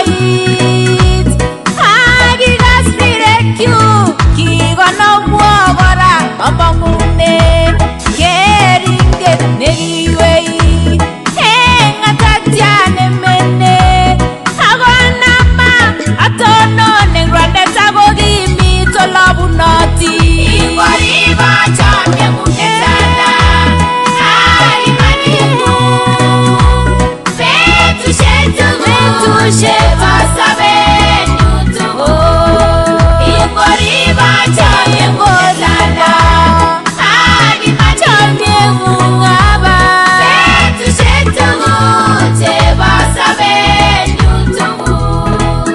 koit akikas rirekyuk kikonobwo kora amang'une keringet nekiwei eng ng'atatyat nemene akonama atonon eng rwandet ako kimit olabunoti ingoribo chamyeng'ung netala aimaning'ung betusiek tugul chebo sobenyun tugul ingoribo chamyeng'ung netala chamyeng'ung aba betusiek tugul chebo sobenyun tugul.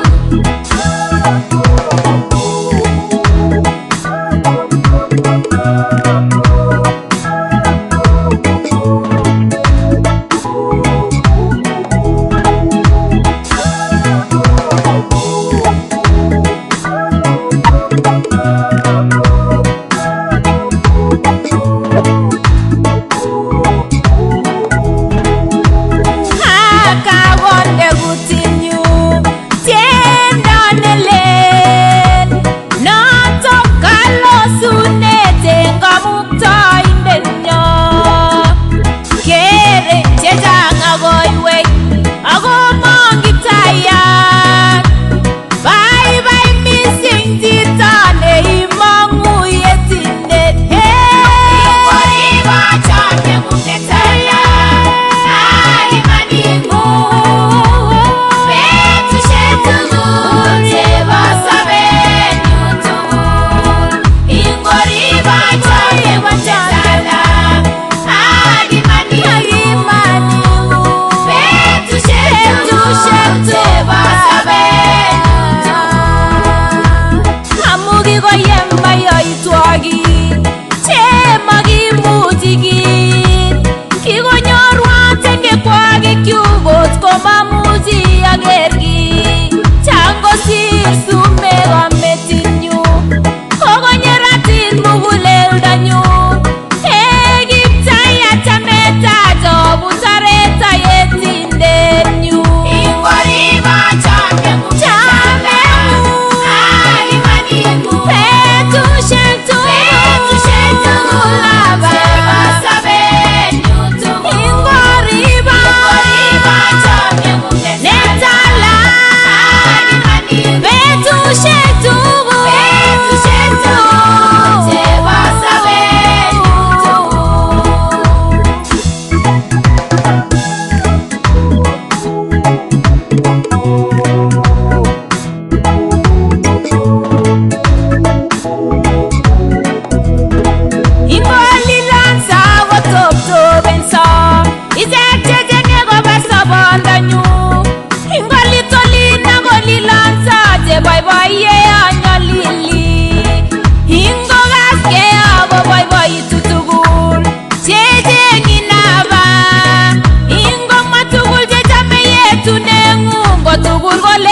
Akakonde kutinyu tiendo nelel notok kalosunet eng kamuktaindenyo kere chechang akoiwei ako mongitayat baibai mising chito neimong'u yetindet ingoribo chamyeng'ung netala aimaning'ung betusiek tugul chebo sobenyun tugul ingoribo chamyeng'ung netala aimaning'ung betusiek tugul chebo sobenyun tugul amu kikoyem mayoitwogik chemakimuchi kit kikonyorwa tengekwakikyuk kot komamuchi aker kiy changosir sumek ametinyu kokonyeratin muguleldanyun Kiptayat chametat obun toreta yetindenyu ingoribo chamyeng'ung aimaning'ung betusiek tugul aba chebo sobenyun tugul ingoribo chamyeng'ung netala aimaning'ung betusiek tugul chebo sobenyun tugul. Ingolilansa kotoptobenso ichek chechenge koba sobondanyu ingolitolin akolilansa cheboiboiye anyolili ingokaske akoboiboitu tugul checheng'inaba ingomwa tugul chechame yetuneng'ung kotugul kole